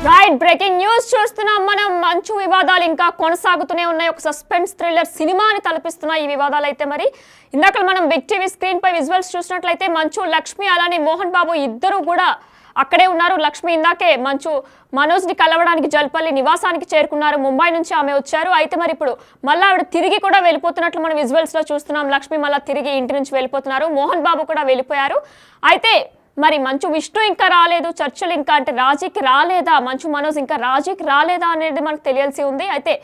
Right breaking news చూస్తున్నాం మనం. మంచు వివాదాలు ఇంకా కొనసాగుతూనే ఉన్నాయి. ఒక సస్పెన్స్ థ్రిల్లర్ సినిమాని తలపిస్తున్నాయి ఈ వివాదాలు అయితే. మరి ఇందాక మనం బిగ్ టీవీ స్క్రీన్ పై విజువల్స్ చూసినట్లయితే మంచు, లక్ష్మి అలానే మోహన్ బాబు ఇద్దరు కూడా అక్కడే ఉన్నారు. లక్ష్మి ఇందాకే మంచు మనోజ్ని కలవడానికి జల్పల్లి నివాసానికి చేరుకున్నారు. ముంబై నుంచి ఆమె వచ్చారు. అయితే మరి ఇప్పుడు మళ్ళీ ఆవిడ తిరిగి కూడా వెళ్ళిపోతున్నట్లు మనం విజువల్స్ లో చూస్తున్నాం. లక్ష్మి మళ్ళీ తిరిగి ఇంటి నుంచి వెళ్ళిపోతున్నారు. మోహన్ బాబు కూడా వెళ్ళిపోయారు. అయితే మరి మంచు విష్ణు ఇంకా రాలేదు. చర్చలు ఇంకా అంటే రాజీకి రాలేదా, మంచు మనోజ్ ఇంకా రాజీకి రాలేదా అనేది మనకు తెలియాల్సి ఉంది. అయితే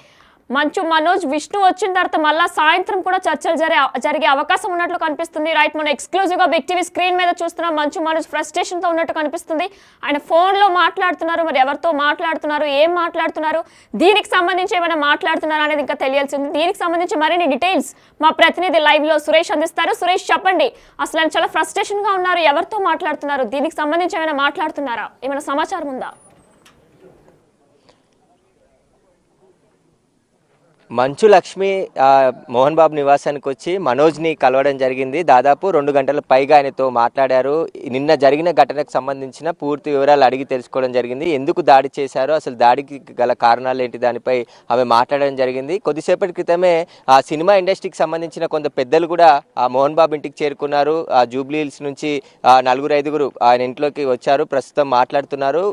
మంచు మనోజ్ విష్ణు వచ్చిన తర్వాత మళ్ళీ సాయంత్రం కూడా చర్చలు జరిగే అవకాశం ఉన్నట్లు కనిపిస్తుంది. రైట్, మనం ఎక్స్క్లూజివ్గా బిగ్ టీవీ స్క్రీన్ మీద చూస్తున్నాం. మంచు మనోజ్ ఫ్రస్ట్రేషన్తో ఉన్నట్టు కనిపిస్తుంది. ఆయన ఫోన్లో మాట్లాడుతున్నారు. మరి ఎవరితో మాట్లాడుతున్నారు, ఏం మాట్లాడుతున్నారు, దీనికి సంబంధించి ఏమైనా మాట్లాడుతున్నారు అనేది ఇంకా తెలియాల్సి ఉంది. దీనికి సంబంధించి మరిన్ని డీటెయిల్స్ మా ప్రతినిధి లైవ్లో సురేష్ అందిస్తారు. సురేష్, చెప్పండి, అసలు ఆయన చాలా ఫ్రస్ట్రేషన్గా ఉన్నారు. ఎవరితో మాట్లాడుతున్నారు, దీనికి సంబంధించి ఏమైనా మాట్లాడుతున్నారా, ఏమైనా సమాచారం ఉందా? మంచు లక్ష్మి మోహన్ బాబు నివాసానికి వచ్చి మనోజ్ని కలవడం జరిగింది. దాదాపు 2 గంటల పైగా ఆయనతో మాట్లాడారు. నిన్న జరిగిన ఘటనకు సంబంధించిన పూర్తి వివరాలు అడిగి తెలుసుకోవడం జరిగింది. ఎందుకు దాడి చేశారో, అసలు దాడికి గల కారణాలు ఏంటి, దానిపై ఆమె మాట్లాడడం జరిగింది. కొద్దిసేపటి క్రితమే ఆ సినిమా ఇండస్ట్రీకి సంబంధించిన కొంత పెద్దలు కూడా ఆ మోహన్ బాబు ఇంటికి చేరుకున్నారు. ఆ జూబ్లీ హిల్స్ నుంచి 4-5 ఆయన ఇంట్లోకి వచ్చారు. ప్రస్తుతం మాట్లాడుతున్నారు.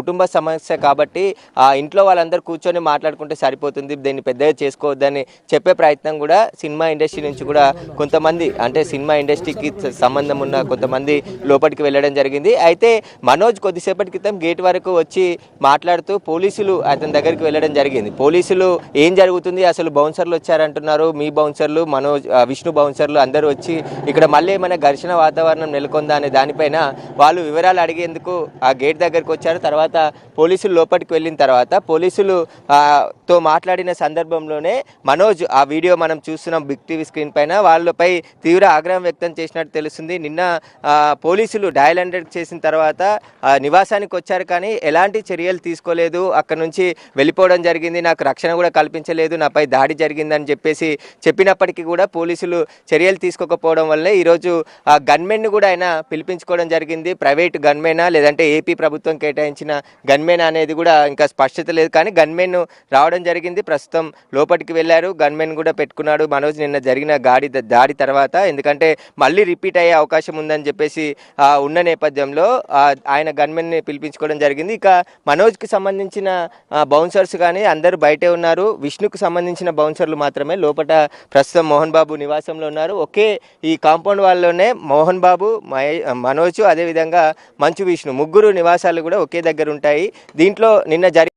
కుటుంబ సమస్య కాబట్టి ఆ ఇంట్లో వాళ్ళందరూ కూర్చొని మాట్లాడుకుంటే సరిపోతుంది, దీన్ని పెద్ద చేసుకోవద్దని చెప్పే ప్రయత్నం కూడా సినిమా ఇండస్ట్రీ నుంచి కూడా కొంతమంది, అంటే సినిమా ఇండస్ట్రీకి సంబంధం ఉన్న కొంతమంది లోపలికి వెళ్ళడం జరిగింది. అయితే మనోజ్ కొద్దిసేపటి క్రితం గేట్ వరకు వచ్చి మాట్లాడుతూ పోలీసులు అతని దగ్గరికి వెళ్ళడం జరిగింది. పోలీసులు ఏం జరుగుతుంది, అసలు బౌన్సర్లు వచ్చారంటున్నారు, మీ బౌన్సర్లు, మనోజ్ విష్ణు బౌన్సర్లు అందరూ వచ్చి ఇక్కడ మళ్ళీ ఏమైనా ఘర్షణ వాతావరణం నెలకొందా అనే దానిపైన వాళ్ళు వివరాలు అడిగేందుకు ఆ గేట్ దగ్గరికి వచ్చారు. తర్వాత పోలీసులు లోపలికి వెళ్ళిన తర్వాత పోలీసులు తో మాట్లాడిన సందర్భంలోనే మనోజ్, ఆ వీడియో మనం చూస్తున్నాం బిగ్ టీవీ స్క్రీన్ పైన, వాళ్ళపై తీవ్ర ఆగ్రహం వ్యక్తం చేసినట్టు తెలుస్తుంది. నిన్న పోలీసులు డయల్ 100 చేసిన తర్వాత నివాసానికి వచ్చారు, కానీ ఎలాంటి చర్యలు తీసుకోలేదు. అక్కడ నుంచి వెళ్ళిపోవడం జరిగింది. నాకు రక్షణ కూడా కల్పించలేదు, నాపై దాడి జరిగిందని చెప్పినప్పటికీ కూడా పోలీసులు చర్యలు తీసుకోకపోవడం వల్లే ఈరోజు ఆ గన్మెన్ కూడా ఆయన పిలిపించుకోవడం జరిగింది. ప్రైవేట్ గన్మెనా లేదంటే ఏపీ ప్రభుత్వం కేటాయించిన గన్మెన్ అనేది కూడా ఇంకా స్పష్టత లేదు, కానీ గన్మెన్ రావడం జరిగింది. ప్రస్తుతం లోపలికి వెళ్ళారు. గన్మెన్ కూడా పెట్టుకున్నాడు మనోజ్ నిన్న జరిగిన దాడి తర్వాత. ఎందుకంటే మళ్ళీ రిపీట్ అయ్యే అవకాశం ఉందని చెప్పేసి ఉన్న నేపథ్యంలో ఆయన గన్మెన్ని పిలిపించుకోవడం జరిగింది. ఇక మనోజ్కి సంబంధించిన బౌన్సర్స్ కానీ అందరూ బయటే ఉన్నారు. విష్ణుకు సంబంధించిన బౌన్సర్లు మాత్రమే లోపల ప్రస్తుతం మోహన్ బాబు నివాసంలో ఉన్నారు. ఒకే ఈ కాంపౌండ్ వాళ్ళలోనే మోహన్ బాబు, మనోజ్, అదేవిధంగా మంచు విష్ణు ముగ్గురు నివాసాలు కూడా ఒకే దగ్గర ఉంటాయి. దీంట్లో నిన్న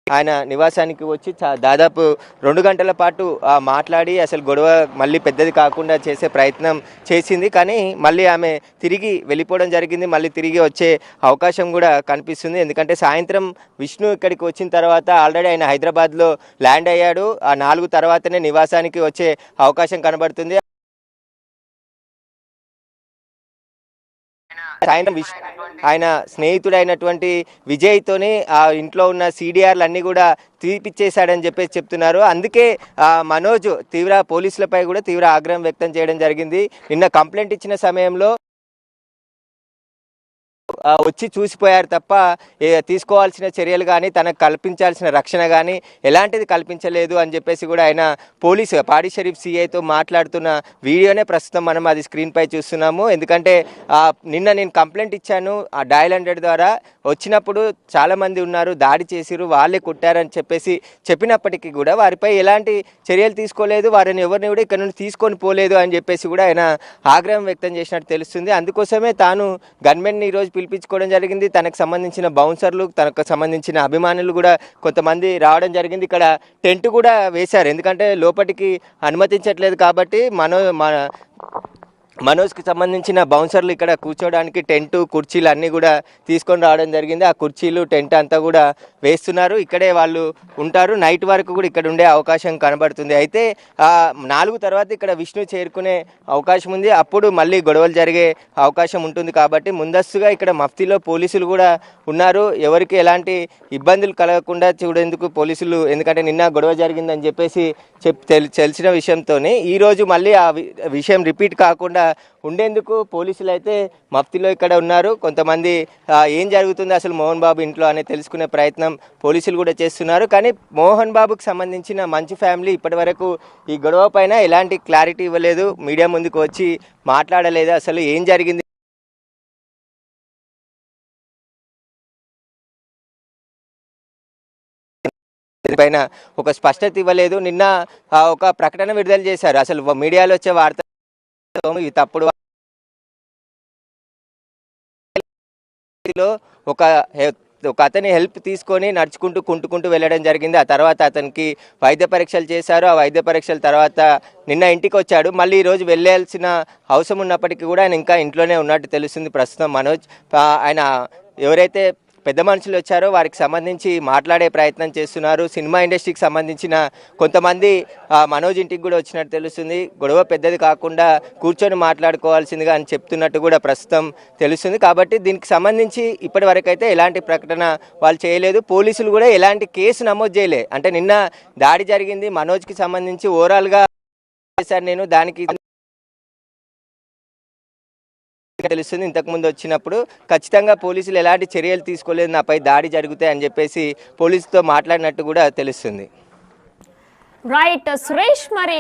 ఆయన నివాసానికి వచ్చి దాదాపు 2 గంటల పాటు మాట్లాడి అసలు గొడవ మళ్ళీ పెద్దది కాకుండా చేసే ప్రయత్నం చేసింది. కానీ మళ్ళీ ఆమె తిరిగి వెళ్ళిపోవడం జరిగింది. మళ్ళీ తిరిగి వచ్చే అవకాశం కూడా కనిపిస్తుంది. ఎందుకంటే సాయంత్రం విష్ణు ఇక్కడికి వచ్చిన తర్వాత ఆల్రెడీ ఆయన హైదరాబాద్లో ల్యాండ్ అయ్యాడు. ఆ 4 తర్వాతనే నివాసానికి వచ్చే అవకాశం కనబడుతుంది. సాయంత్రం ఆయన స్నేహితుడైనటువంటి విజయ్తోనే ఆ ఇంట్లో ఉన్న CDRలు అన్నీ కూడా తీపిచ్చేశాడని చెప్పేసి చెప్తున్నారు. అందుకే మనోజ్ పోలీసులపై కూడా తీవ్ర ఆగ్రహం వ్యక్తం చేయడం జరిగింది. నిన్న కంప్లైంట్ ఇచ్చిన సమయంలో వచ్చి చూసిపోయారు తప్ప తీసుకోవాల్సిన చర్యలు కానీ తనకు కల్పించాల్సిన రక్షణ కానీ ఎలాంటిది కల్పించలేదు అని చెప్పేసి కూడా ఆయన పాడి షరీఫ్ CIతో మాట్లాడుతున్న వీడియోనే ప్రస్తుతం మనం అది స్క్రీన్పై చూస్తున్నాము. ఎందుకంటే నిన్న నేను కంప్లైంట్ ఇచ్చాను ఆ డయల్ 100 ద్వారా, వచ్చినప్పుడు చాలామంది ఉన్నారు, దాడి చేసిరు, వాళ్ళే కొట్టారని చెప్పినప్పటికీ కూడా వారిపై ఎలాంటి చర్యలు తీసుకోలేదు, వారిని ఎవరిని కూడా ఇక్కడ నుండి తీసుకొని పోలేదు అని చెప్పేసి కూడా ఆయన ఆగ్రహం వ్యక్తం చేసినట్టు తెలుస్తుంది. అందుకోసమే తాను గన్మెన్ని ఈరోజు పిలిపించుకోవడం జరిగింది. తనకు సంబంధించిన బౌన్సర్లు, తనకు సంబంధించిన అభిమానులు కూడా కొంతమంది రావడం జరిగింది. ఇక్కడ టెంట్ కూడా వేశారు, ఎందుకంటే లోపలికి అనుమతించట్లేదు కాబట్టి మనోజ్కి సంబంధించిన బౌన్సర్లు ఇక్కడ కూర్చోవడానికి టెంటు, కుర్చీలు అన్నీ కూడా తీసుకొని రావడం జరిగింది. ఆ కుర్చీలు, టెంట్ అంతా కూడా వేస్తున్నారు. ఇక్కడే వాళ్ళు ఉంటారు. నైట్ వరకు కూడా ఇక్కడ ఉండే అవకాశం కనబడుతుంది. అయితే 4 తర్వాత ఇక్కడ విష్ణు చేరుకునే అవకాశం ఉంది. అప్పుడు మళ్ళీ గొడవలు జరిగే అవకాశం ఉంటుంది కాబట్టి ముందస్తుగా ఇక్కడ మఫ్తీలో పోలీసులు కూడా ఉన్నారు. ఎవరికి ఎలాంటి ఇబ్బందులు కలగకుండా చూడేందుకు పోలీసులు, ఎందుకంటే నిన్న గొడవ జరిగిందని చెప్పేసి తెలిసిన విషయంతోనే ఈరోజు మళ్ళీ ఆ విషయం రిపీట్ కాకుండా ఉండేందుకు పోలీసులు అయితే మఫ్తిలో ఇక్కడ ఉన్నారు. కొంతమంది ఏం జరుగుతుంది అసలు మోహన్ బాబు ఇంట్లో అనేది తెలుసుకునే ప్రయత్నం పోలీసులు కూడా చేస్తున్నారు. కానీ మోహన్ బాబుకి సంబంధించిన మంచు ఫ్యామిలీ ఇప్పటి వరకు ఈ గొడవ పైన ఎలాంటి క్లారిటీ ఇవ్వలేదు, మీడియా ముందుకు వచ్చి మాట్లాడలేదు. అసలు ఏం జరిగింది పైన ఒక స్పష్టత ఇవ్వలేదు. నిన్న ఒక ప్రకటన విడుదల చేశారు. అసలు మీడియాలో వచ్చే వార్త ఇది తప్పుడు ఒక అతని హెల్ప్ తీసుకొని నడుచుకుంటూ కుంటుకుంటూ వెళ్ళడం జరిగింది. ఆ తర్వాత అతనికి వైద్య పరీక్షలు చేశారు. ఆ వైద్య పరీక్షల తర్వాత నిన్న ఇంటికి వచ్చాడు. మళ్ళీ ఈరోజు వెళ్ళాల్సిన అవసరం ఉన్నప్పటికీ కూడా ఆయన ఇంకా ఇంట్లోనే ఉన్నట్టు తెలుస్తుంది. ప్రస్తుతం మనోజ్ ఆయన ఎవరైతే పెద్ద మనుషులు వచ్చారో వారికి సంబంధించి మాట్లాడే ప్రయత్నం చేస్తున్నారు. సినిమా ఇండస్ట్రీకి సంబంధించిన కొంతమంది మనోజ్ ఇంటికి కూడా వచ్చినట్టు తెలుస్తుంది. గొడవ పెద్దది కాకుండా కూర్చొని మాట్లాడుకోవాల్సిందిగా అని చెప్తున్నట్టు కూడా ప్రస్తుతం తెలుస్తుంది. కాబట్టి దీనికి సంబంధించి ఇప్పటి వరకు అయితే ఎలాంటి ప్రకటన వాళ్ళు చేయలేదు. పోలీసులు కూడా ఎలాంటి కేసు నమోదు చేయలే. అంటే నిన్న దాడి జరిగింది మనోజ్కి సంబంధించి ఓవరాల్గా చేశాను నేను, దానికి తెలుస్తుంది. ఇంతకుముందు వచ్చినప్పుడు ఖచ్చితంగా పోలీసులు ఎలాంటి చర్యలు తీసుకోలేదు, నాపై దాడి జరుగుతాయి అని చెప్పేసి పోలీసుతో మాట్లాడినట్టు కూడా తెలుస్తుంది. రైట్ సురేష్, మరి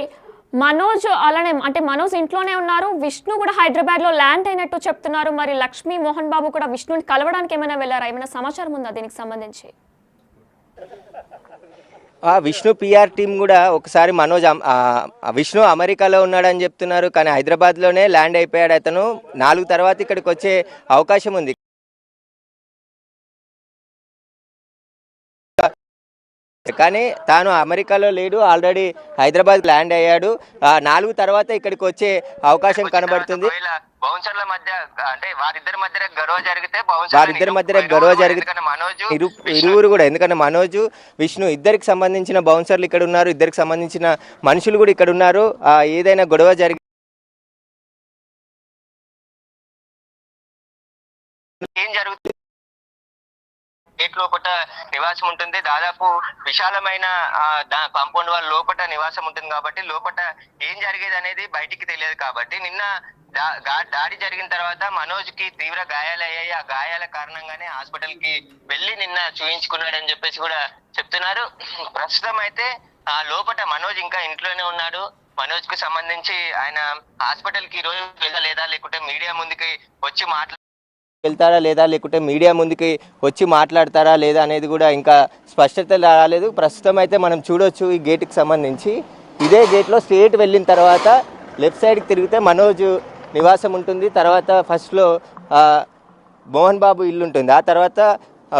మనోజ్ అలానే అంటే మనోజ్ ఇంట్లోనే ఉన్నారు, విష్ణు కూడా హైదరాబాద్లో ల్యాండ్ అయినట్టు చెప్తున్నారు. మరి లక్ష్మీ మోహన్ బాబు కూడా విష్ణుని కలవడానికి ఏమైనా వెళ్ళారా? ఏమైనా సమాచారం ఉందా దీనికి సంబంధించి? విష్ణు పిఆర్ టీం కూడా ఒకసారి మనోజ్ విష్ణు అమెరికాలో ఉన్నాడని చెప్తున్నారు. కానీ హైదరాబాద్లోనే ల్యాండ్ అయిపోయాడు. అతను 4 తర్వాత ఇక్కడికి వచ్చే అవకాశం ఉంది. కానీ తాను అమెరికాలో లేడు, ఆల్రెడీ హైదరాబాద్ ల్యాండ్ అయ్యాడు. 4 తర్వాత ఇక్కడికి వచ్చే అవకాశం కనబడుతుంది. బౌన్సర్ల మధ్య అంటే వారిద్దరి మధ్య గొడవ జరిగితే ఇరువురు కూడా, ఎందుకంటే మనోజ్ విష్ణు ఇద్దరికి సంబంధించిన బౌన్సర్లు ఇక్కడ ఉన్నారు, ఇద్దరికి సంబంధించిన మనుషులు కూడా ఇక్కడ ఉన్నారు. ఏదైనా గొడవ జరిగి ఏం జరుగుతుంది గేట్ లోపల నివాసం ఉంటుంది. దాదాపు విశాలమైన కాంపౌండ్ వాళ్ళ లోపల నివాసం ఉంటుంది. కాబట్టి లోపల ఏం జరిగేది అనేది బయటికి తెలియదు. కాబట్టి నిన్న దాడి జరిగిన తర్వాత మనోజ్ కి తీవ్ర గాయాలయ్యాయి. ఆ గాయాల కారణంగానే హాస్పిటల్ కి వెళ్లి నిన్న చూయించుకున్నాడని చెప్పేసి కూడా చెప్తున్నారు. ప్రస్తుతం అయితే లోపల మనోజ్ ఇంకా ఇంట్లోనే ఉన్నాడు. మనోజ్ కు సంబంధించి ఆయన హాస్పిటల్ కి ఈ రోజు వెళ్ళలేదా, లేకుంటే మీడియా ముందుకి వచ్చి వెళ్తారా లేదా, లేకుంటే మీడియా ముందుకి వచ్చి మాట్లాడతారా లేదా అనేది కూడా ఇంకా స్పష్టత రాలేదు. ప్రస్తుతం అయితే మనం చూడొచ్చు ఈ గేట్కి సంబంధించి. ఇదే గేట్లో స్ట్రేట్ వెళ్ళిన తర్వాత లెఫ్ట్ సైడ్కి తిరిగితే మనోజ్ నివాసం ఉంటుంది. తర్వాత ఫస్ట్లో మోహన్ బాబు ఇల్లు ఉంటుంది, ఆ తర్వాత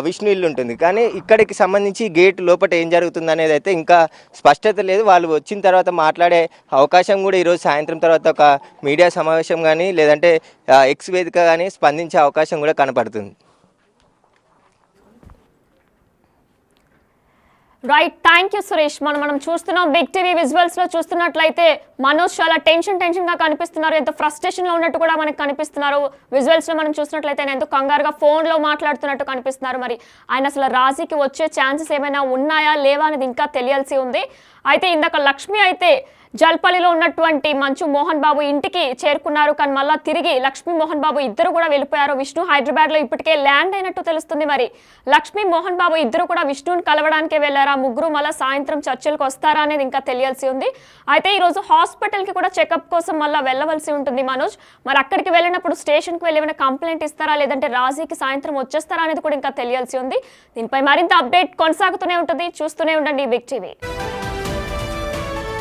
విష్ణు ఇల్లు ఉంటుంది. కానీ ఇక్కడికి సంబంధించి గేట్ లోపల ఏం జరుగుతుంది అనేది అయితే ఇంకా స్పష్టత లేదు. వాళ్ళు వచ్చిన తర్వాత మాట్లాడే అవకాశం కూడా ఈరోజు సాయంత్రం తర్వాత ఒక మీడియా సమావేశం కానీ లేదంటే ఎక్స్ వేదిక కానీ స్పందించే అవకాశం కూడా కనపడుతుంది. Right, thank you Suresh. మనం చూస్తున్నాం బిగ్ టీవీ విజువల్స్ లో చూస్తున్నట్లయితే మనోజ్ చాలా టెన్షన్ గా కనిపిస్తున్నారు, ఎంతో ఫ్రస్ట్రేషన్ లో ఉన్నట్టు కూడా మనకు కనిపిస్తున్నారు. విజువల్స్ లో మనం చూసినట్లయితే ఎంతో కంగారుగా ఫోన్ లో మాట్లాడుతున్నట్టు కనిపిస్తున్నారు. మరి ఆయన అసలు రాజీకి వచ్చే ఛాన్సెస్ ఏమైనా ఉన్నాయా లేవా అనేది ఇంకా తెలియాల్సి ఉంది. అయితే ఇందాక లక్ష్మి అయితే జల్పల్లిలో ఉన్నటువంటి మంచు మోహన్ బాబు ఇంటికి చేరుకున్నారు. కానీ మళ్ళీ తిరిగి లక్ష్మీ మోహన్ బాబు ఇద్దరు కూడా వెళ్ళిపోయారు. విష్ణు హైదరాబాద్లో ఇప్పటికే ల్యాండ్ అయినట్టు తెలుస్తుంది. మరి లక్ష్మీ మోహన్ బాబు ఇద్దరు కూడా విష్ణుని కలవడానికే వెళ్ళారా, ముగ్గురు మళ్ళీ సాయంత్రం చర్చలకు వస్తారా అనేది ఇంకా తెలియాల్సి ఉంది. అయితే ఈరోజు హాస్పిటల్కి కూడా చెకప్ కోసం మళ్ళీ వెళ్ళవలసి ఉంటుంది మనోజ్. మరి అక్కడికి వెళ్ళినప్పుడు స్టేషన్కి వెళ్ళి ఏమైనా కంప్లైంట్ ఇస్తారా లేదంటే రాజీకి సాయంత్రం వచ్చేస్తారా అనేది కూడా ఇంకా తెలియాల్సి ఉంది. దీనిపై మరింత అప్డేట్ కొనసాగుతూనే ఉంటుంది. చూస్తూనే ఉండండి బిగ్ టీవీ.